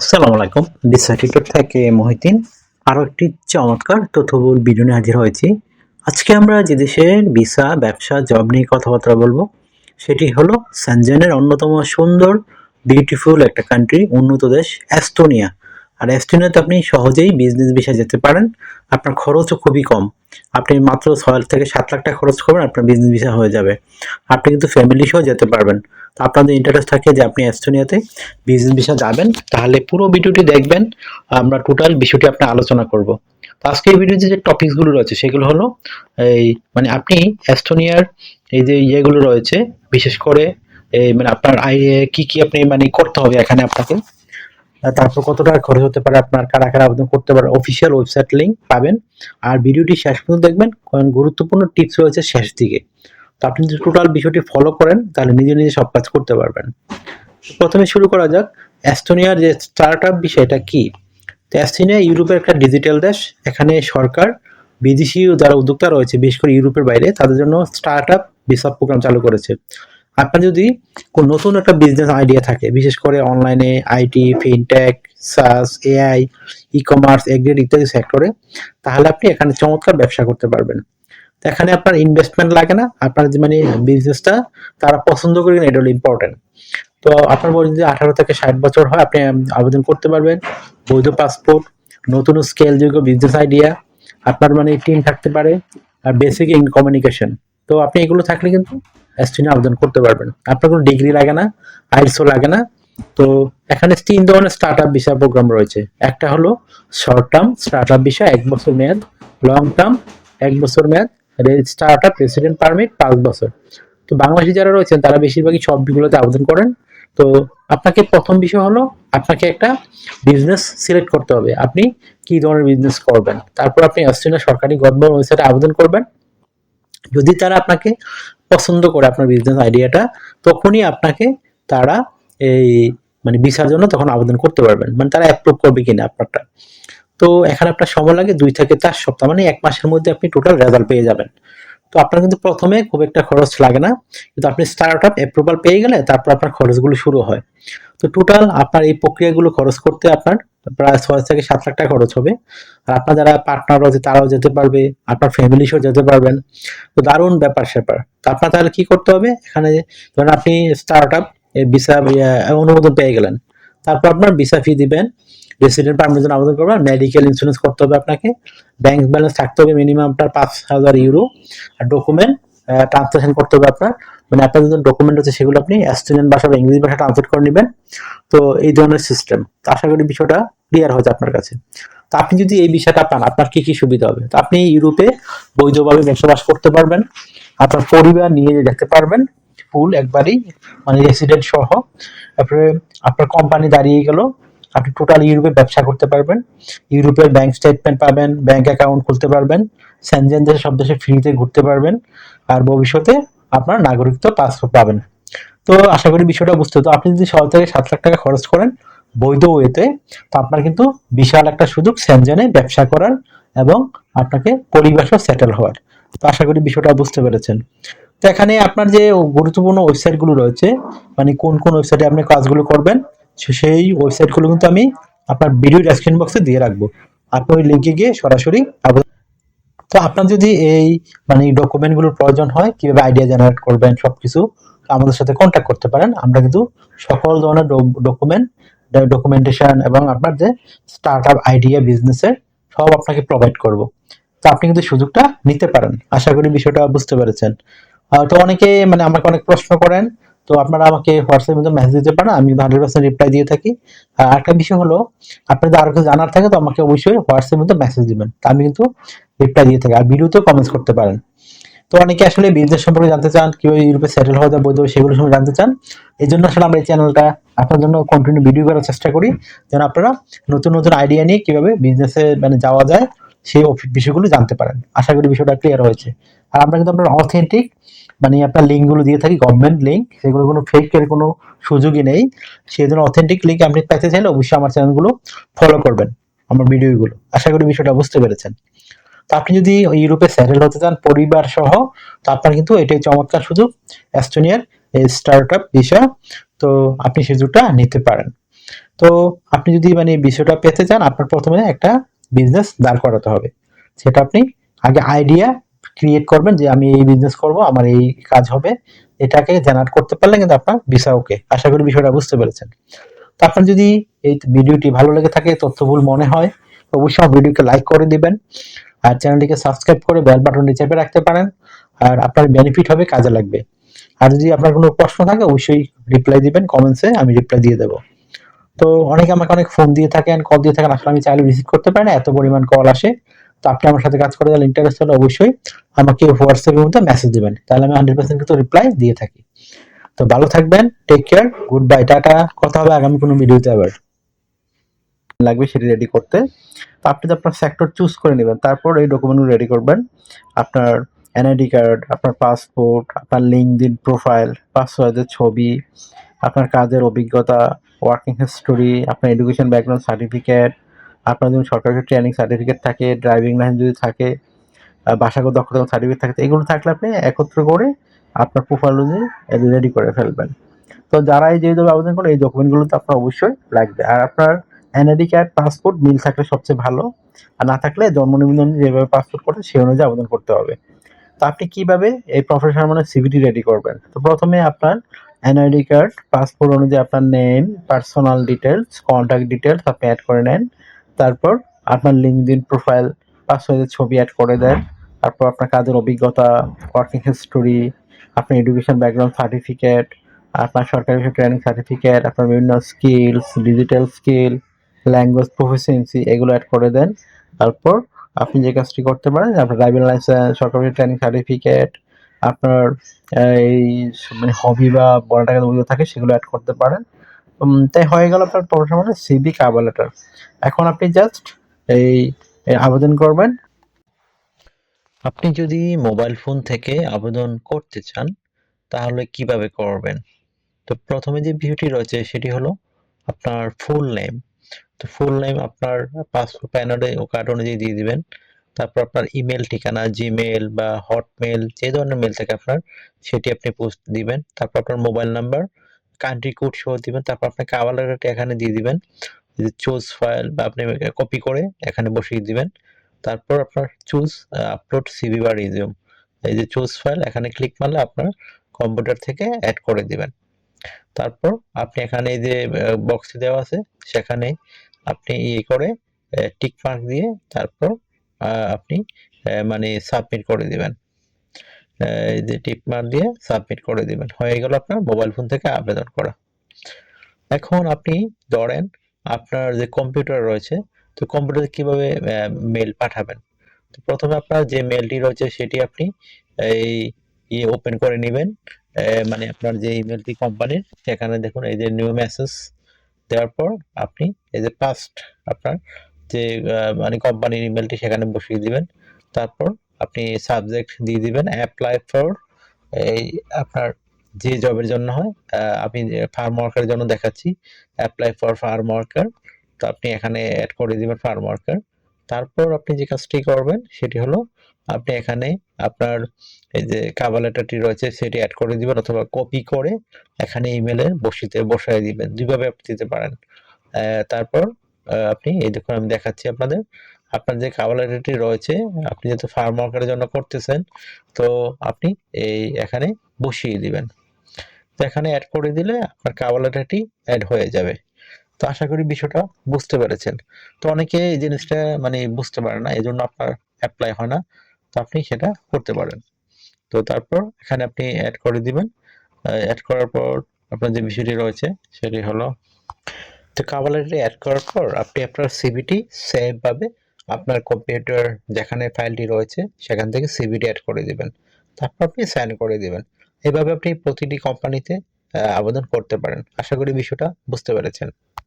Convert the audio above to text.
আসসালামু আলাইকুম। Visa tutor থেকে মহিউদ্দিন আরও একটি চমৎকার তথ্যবহুল ভিডিও নিয়ে হাজির হয়েছি। আজকে আমরা যে দেশের ভিসা, ব্যবসা, জব নিয়ে কথাবার্তা বলবো সেটি হলো সেনজেনের অন্যতম সুন্দর বিউটিফুল একটা কান্ট্রি, উন্নত দেশ এস্তোনিয়া। আর এস্তোনিয়াতে আপনি সহজেই বিজনেস ভিসায় যেতে পারেন। আপনার খরচও খুবই কম। আপনি মাত্র 6 থেকে 7 লাখ টাকা খরচ করবেন, আপনার বিজনেস ভিসা হয়ে যাবে। আপনি কিন্তু ফ্যামিলি সহ যেতে পারবেন। তো আপনাদের ইন্টারেস্ট থাকে যে আপনি এস্তোনিয়াতে বিজনেস ভিসা যাবেন, তাহলে পুরো ভিডিওটি দেখবেন। আমরা টোটাল বিষয়টি আপনি আলোচনা করব। তো আজকে এই ভিডিওতে যে টপিকসগুলো রয়েছে সেগুলো হলো এই আপনি এস্তোনিয়ার এই যে ইয়েগুলো রয়েছে, বিশেষ করে এই আপনার কি কি আপনি করতে হবে এখানে আপনাকে, তারপর কত টাকা খরচ হতে পারে, আপনার কারা কারা আবেদন করতে পারে, অফিসিয়াল ওয়েবসাইট লিংক পাবেন। আর ভিডিওটি শেষ পর্যন্ত দেখবেন, কারণ গুরুত্বপূর্ণ টিপস রয়েছে শেষ দিকে। তো আপনি যদি টোটাল বিষয়টি ফলো করেন তাহলে নিজে নিজে সব কাজ করতে পারবেন। প্রথমে শুরু করা যাক এস্তোনিয়ার যে স্টার্টআপ বিষয়টা কি। তো এস্তোনিয়া ইউরোপের একটা ডিজিটাল দেশ। এখানে সরকার বিদেশি যারা উদ্যোক্তা রয়েছে, বিশেষ করে ইউরোপের বাইরে, তাদের জন্য স্টার্টআপ ভিসা প্রোগ্রাম চালু করেছে। আপনার যদি কোনো নতুন একটা বিজনেস আইডিয়া থাকে, বিশেষ করে অনলাইনে, IT, fintech, SaaS, AI, e commerce, এগ্রিড ইত্যাদি সেক্টরে, তাহলে আপনি এখানে চমৎকার ব্যবসা করতে পারবেন। তো এখানে আপনার ইনভেস্টমেন্ট লাগে না, আপনার যে বিজনেসটা তারা পছন্দ করে না, এটা হলো ইম্পর্টেন্ট। তো আপনার বয়স যদি 18 থেকে 60 বছর হয়, আপনি আবেদন করতে পারবেন। বৈধ পাসপোর্ট, নতুন স্কেলযোগ্য বিজনেস আইডিয়া, আপনার টিম থাকতে পারে, আর বেসিক কমিউনিকেশন। তো আপনি এগুলো থাকলে কিন্তু এসটিনে আবেদন করতে পারবেন। আপনার কোনো ডিগ্রি লাগে না, আইএলটিএসও লাগে না। তো এখানে 3 ধরনের স্টার্টআপ ভিসা প্রোগ্রাম রয়েছে। একটা হলো শর্ট টার্ম স্টার্টআপ ভিসা, 1 বছর মেয়াদ। লং টার্ম 1 বছর মেয়াদ। স্টার্টআপ রেসিডেন্ট পারমিট 5 বছর। তো বাংলাদেশি যারা রয়েছেন তারা বেশিরভাগই সবগুলোতে আবেদন করেন। তো আপনাকে প্রথম বিষয় হলো আপনাকে একটা বিজনেস সিলেক্ট করতে হবে, আপনি কি ধরনের বিজনেস করবেন। তারপর আপনি অস্ট্রেলিয়া সরকারি গভর্নমেন্ট ওয়েবসাইটে আবেদন করবেন। যদি তারা আপনাকে পছন্দ করে আপনার বিজনেস আইডিয়াটা, তখনই আপনাকে তারা এই ভিসার জন্য তখন আবেদন করতে পারবেন, তারা অ্যাপ্রুভ করবে কিনা আপনারটা। তো এখানে আপনার সময় লাগে 2 থেকে 4 সপ্তাহ, 1 মাসের মধ্যে আপনি টোটাল রেজাল্ট পেয়ে যাবেন। তো আপনার কিন্তু প্রথমে খুব একটা খরচ লাগে না, কিন্তু আপনি স্টার্টআপ অ্যাপ্রুভাল পেয়ে গেলে তারপর আপনার খরচগুলো শুরু হয়। তো টোটাল আপনার এই প্রক্রিয়াগুলো খরচ করতে আপনার প্রায় 6 থেকে 7 লাখ টাকা খরচ হবে। আর আপনার যারা পার্টনার রয়েছে তারাও যেতে পারবে, আপনার ফ্যামিলি সহ যেতে পারবেন। তো দারুণ ব্যাপার স্যাপার। তো আপনার তাহলে কি করতে হবে, এখানে ধরেন আপনি স্টার্টআপ ভিসা অনুমোদন পেয়ে গেলেন, তারপর আপনার ভিসা ফি দিবেন, রেসিডেন্ট পারমিটের জন্য আবেদন করবেন, মেডিকেল ইন্স্যুরেন্স করতে হবে আপনাকে, ব্যাংক ব্যালেন্স থাকতে হবে মিনিমাম আপনার 5,000 ইউরো, আর ডকুমেন্ট ট্রান্সলেশন করতে হবে আপনার। আপনার যে ডকুমেন্ট আছে সেগুলো আপনি এস্টোনিয়ান ভাষা বা ইংরেজি ভাষা ট্রান্সলেট করে নেবেন। তো এই ধরনের সিস্টেম। তো আশা করি বিষয়টা ক্লিয়ার হয়েছে আপনার কাছে। তো আপনি যদি এই বিষয়টা পান, আপনার কি কি সুবিধা হবে। তো আপনি ইউরোপে বৈধভাবে বসবাস করতে পারবেন, আপনার পরিবার নিয়ে যেতে পারবেন ফুল একবারই, রেসিডেন্ট সহ। তারপরে আপনার কোম্পানি দাঁড়িয়ে গেল, আপনি টোটাল ইউরোপে ব্যবসা করতে পারবেন, ইউরোপের ব্যাংক স্টেটমেন্ট পাবেন, ব্যাংক অ্যাকাউন্ট খুলতে পারবেন, সেনজেন দেশে সব দেশে ফ্রিতে ঘুরতে পারবেন, আর ভবিষ্যতে আপনার নাগরিকত্ব পাসপোর্ট পাবেন। তো আশা করি বিষয়টা বুঝতে। তো আপনি যদি 6 থেকে 7 লাখ টাকা খরচ করেন বৈধ ওয়েতে, তো আপনার কিন্তু বিশাল একটা সুযোগ সেনজেনে ব্যবসা করার এবং আপনাকে পরিবেশও সেটেল হওয়ার। তো আশা করি বিষয়টা বুঝতে পেরেছেন। তো এখানে আপনার যে গুরুত্বপূর্ণ ওয়েবসাইটগুলো রয়েছে, কোন কোন ওয়েবসাইটে আপনি কাজগুলো করবেন, সেই ওয়েবসাইটগুলো কিন্তু আমি আপনার ভিডিও ডেসক্রিপশন বক্সে দিয়ে রাখবো। আপনি ওই লিঙ্কে গিয়ে সরাসরি আবেদন। তো আপনার যদি এই ডকুমেন্টগুলোর প্রয়োজন হয়, কিভাবে আইডিয়া জেনারেট করবেন সবকিছু, আমাদের সাথে কন্ট্যাক্ট করতে পারেন। আমরা কিন্তু সকল ধরনের ডকুমেন্টেশন এবং আপনার যে স্টার্টআপ আইডিয়া বিজনেসের সব আপনাকে প্রোভাইড করব। তো আপনি কিন্তু সুযোগটা নিতে পারেন। আশা করি বিষয়টা বুঝতে পেরেছেন। তো অনেকে আমাকে অনেক প্রশ্ন করেন, তো আপনারা আমাকে হোয়াটসঅ্যাপের মধ্যে মেসেজ দিতে পারেন, আমি 100% রিপ্লাই দিয়ে থাকি। আর একটা বিষয় হলো, আপনাদের আরো কিছু জানার থাকে তো আমাকে অবশ্যই হোয়াটসঅ্যাপের মধ্যে মেসেজ দিবেন, তা আমি কিন্তু রিপ্লাই দিয়ে থাকি। আর ভিডিওতেও কমেন্টস করতে পারেন। তো অনেকে আসলে বিজনেস সম্পর্কে জানতে চান, কিভাবে ইউরোপে সেটেল হওয়া যায় বৈধ, সেগুলো সম্পর্কে জানতে চান। এই জন্য আসলে আমরা এই চ্যানেলটা আপনার জন্য কন্টিনিউ ভিডিও করার চেষ্টা করি, যেন আপনারা নতুন নতুন আইডিয়া নিয়ে কিভাবে বিজনেসে যাওয়া যায় সেই বিষয়গুলো জানতে পারেন। আশা করি বিষয়টা ক্লিয়ার হয়েছে। আর আমরা কিন্তু আপনার অথেন্টিক আপনার লিঙ্কগুলো দিয়ে থাকি, গভর্নমেন্ট লিঙ্ক, সেগুলো কোনো ফেকের কোনো সুযোগই নেই। সেই জন্য অথেন্টিক লিঙ্ক আপনি পেতে চাইলে অবশ্যই আমার চ্যানেলগুলো ফলো করবেন, আমার ভিডিওগুলো। আশা করি বিষয়টা বুঝতে পেরেছেন। তো আপনি যদি ইউরোপে সেটেল হতে চান পরিবার সহ, তো আপনার কিন্তু এটাই চমৎকার সুযোগ, এস্তোনিয়ার এই স্টার্টআপ ভিসা। তো আপনি সুযোগটা নিতে পারেন। তো আপনি যদি মানে বিষয়টা পেতে চান, আপনার প্রথমে একটা বিজনেস দাঁড় করাতে হবে। সেটা আপনি আগে আইডিয়া ক্রিয়েট করবেন যে আমি এই বিজনেস করব, আমার এই কাজ হবে। এটাকে জেনারেট করতে পারলে কিন্তু আপনার ভিসা ওকে। আশা করি বিষয়টা বুঝতে পেরেছেন। তো আপনার যদি এই ভিডিওটি ভালো লেগে থাকে, তথ্যবহুল মনে হয়, অবশ্যই আমার ভিডিওকে লাইক করে দিবেন আর চ্যানেলটিকে সাবস্ক্রাইব করে বেল বাটনটি চেপে রাখতে পারেন। আর আপনার বেনিফিট হবে, কাজে লাগবে। আর যদি আপনার কোনো প্রশ্ন থাকে অবশ্যই রিপ্লাই দিবেন কমেন্টসে, আমি রিপ্লাই দিয়ে দেবো। তো অনেকে আমাকে অনেক ফোন দিয়ে থাকেন, কল দিয়ে থাকেন, আসলে আমি চাইলে রিসিভ করতে পারি না, এত পরিমাণ কল আসে। তো আপনি আমার সাথে কাজ করে গেলে ইন্টারেস্ট হলে অবশ্যই আমাকে হোয়াটসঅ্যাপের মধ্যে মেসেজ দিবেন, তাহলে আমি 100% কিন্তু রিপ্লাই দিয়ে থাকি। তো ভালো থাকবেন, take care, good bye, tata. কথা হবে আগামী কোনো ভিডিওতে আবার। লাগবে সেটি রেডি করতে। তো আপনি তো আপনার সেক্টর চুজ করে নেবেন, তারপর এই ডকুমেন্টগুলো রেডি করবেন। আপনার এনআইডি কার্ড, আপনার পাসপোর্ট, আপনার লিঙ্কডইন প্রোফাইল, 5-6 ছবি, আপনার কাজের অভিজ্ঞতা, ওয়ার্কিং হিস্টোরি, আপনার এডুকেশন ব্যাকগ্রাউন্ড সার্টিফিকেট, আপনার যদি সরকারি ট্রেনিং সার্টিফিকেট থাকে, ড্রাইভিং লাইসেন্স যদি থাকে, ভাষাগত দক্ষতা সার্টিফিকেট থাকে, এগুলো থাকলে আপনি একত্র করে আপনার প্রোফাইল অনুযায়ী রেডি করে ফেলবেন। তো যারা এই যেভাবে আবেদন করে এই ডকুমেন্টগুলো তো আপনার অবশ্যই লাগবে। আর আপনার এনআইডি কার্ড, পাসপোর্ট মিল থাকলে সবচেয়ে ভালো। আর না থাকলে জন্ম নিবন্ধন যেভাবে পাসপোর্ট করে সেই অনুযায়ী আবেদন করতে হবে। তো আপনি কিভাবে এই প্রফেশনাল মানে সিভিটি রেডি করবেন? তো প্রথমে আপনার এনআইডি কার্ড, পাসপোর্ট অনুযায়ী আপনার name, personal details, contact details আপনি অ্যাড করে নেন। তারপর আপনার লিঙ্কডইন প্রোফাইল, 5-6 ছবি অ্যাড করে দেন। তারপর আপনার কাজের অভিজ্ঞতা, ওয়ার্কিং হিস্টোরি, আপনার এডুকেশন ব্যাকগ্রাউন্ড সার্টিফিকেট, আপনার সরকারি ট্রেনিং সার্টিফিকেট, আপনার বিভিন্ন skills, digital skill, language proficiency এগুলো অ্যাড করে দেন। তারপর আপনি যে কাজটি করতে পারেন, আপনার ড্রাইভিং লাইসেন্স, সরকারি ট্রেনিং সার্টিফিকেট, আপনার এই মানে হবি বা বড় টাকার অভিযোগ থাকে সেগুলো অ্যাড করতে পারেন। তাই হয়ে গেল আপনার প্রফেশনাল সিভি কভার লেটার। এখন আপনি জাস্ট এই আবেদন করবেন। আপনি যদি মোবাইল ফোন থেকে আবেদন করতে চান তাহলে কিভাবে করবেন? তো প্রথমে যে বিষয়টি রয়েছে সেটি হলো আপনার ফুল নেম। তো ফুল নেম আপনার পাসপোর্ট কার্ড অনুযায়ী দিয়ে দিবেন। তারপর আপনার ইমেল ঠিকানা, জিমেল বা হটমেল যে ধরনের মেল থাকে আপনার, সেটি আপনি পোস্ট দিবেন। তারপর আপনার মোবাইল নাম্বার, কান্ট্রি কোড সহ দিবেন। তারপর আপনার কভার লেটারটা এখানে দিয়ে দিবেন। চুজ ফাইল বা আপনি কপি করে এখানে বসিয়ে দিবেন। তারপর আপনার চুজ আপলোড সিভি বা রিজিউম, এই যে চুজ ফাইল এখানে ক্লিক মারলে আপনার কম্পিউটার থেকে অ্যাড করে দিবেন। তারপর আপনি এখানে এই যে বক্স দেওয়া আছে সেখানে আপনি ইয়ে করে টিক মার্ক দিয়ে তারপর আপনি মানে সাবমিট করে দিবেন। এই যে টিক মার্ক দিয়ে সাবমিট করে দিবেন, হয়ে গেল আপনার মোবাইল ফোন থেকে আবেদন করা। এখন আপনি ধরেন আপনার যে কম্পিউটার রয়েছে, তো কম্পিউটারে কিভাবে মেল পাঠাবেন? তো প্রথমে আপনার যে মেলটি রয়েছে সেটি আপনি এই ইয়ে ওপেন করে নেবেন। মানে আপনার যে ইমেলটি কোম্পানির, সেখানে দেখুন এই যে নিউ মেসেজ দেওয়ার পর আপনি এই যে পাস্ট আপনার যে মানে কোম্পানির ইমেলটি সেখানে বসিয়ে দিবেন। তারপর আপনি সাবজেক্ট দিয়ে দিবেন অ্যাপ্লাই ফর এই আপনার যে জবের জন্য হয়। আমি ফার্ম ওয়ার্কারের জন্য দেখাচ্ছি, অ্যাপ্লাই ফর ফার্ম ওয়ার্কার। তো আপনি এখানে অ্যাড করে দিবেন ফার্ম ওয়ার্কার। তারপর আপনি যে কাজটি করবেন সেটি হলো আপনি এখানে আপনার এই যে কভার লেটারটি রয়েছে সেটি অ্যাড করে দিবেন, অথবা কপি করে এখানে ইমেলে বসায় দিবেন, দুইভাবে আপনি দিতে পারেন। তারপর আপনি এই দেখুন আমি দেখাচ্ছি আপনাদের, আপনার যে কভার লেটারটি রয়েছে আপনি যেহেতু ফার্ম ওয়ার্কারের জন্য করতেছেন, তো আপনি এই এখানে বসিয়ে দিবেন। তো এখানে অ্যাড করে দিলে আপনার কভার লেটারটি অ্যাড হয়ে যাবে। তো আশা করি বিষয়টা বুঝতে পেরেছেন। তো অনেকে এই জিনিসটা মানে বুঝতে পারে না, এজন্য আপনার অ্যাপ্লাই হয় না। তো আপনি সেটা করতে পারেন। তো তারপর এখানে আপনি অ্যাড করে দিবেন। অ্যাড করার পর আপনার যে বিষয়টি রয়েছে সেটি হলো, তো কভার লেটারে অ্যাড করার পর আপনি আপনার সিভিটি সেভ ভাবে আপনার কম্পিউটার যেখানে ফাইলটি রয়েছে সেখান থেকে সিভিটি অ্যাড করে দিবেন। তারপর আপনি সাইন করে দিবেন। এভাবে আপনি প্রতিটি কোম্পানিতে আবেদন করতে পারেন। আশা করি বিষয়টা বুঝতে পেরেছেন।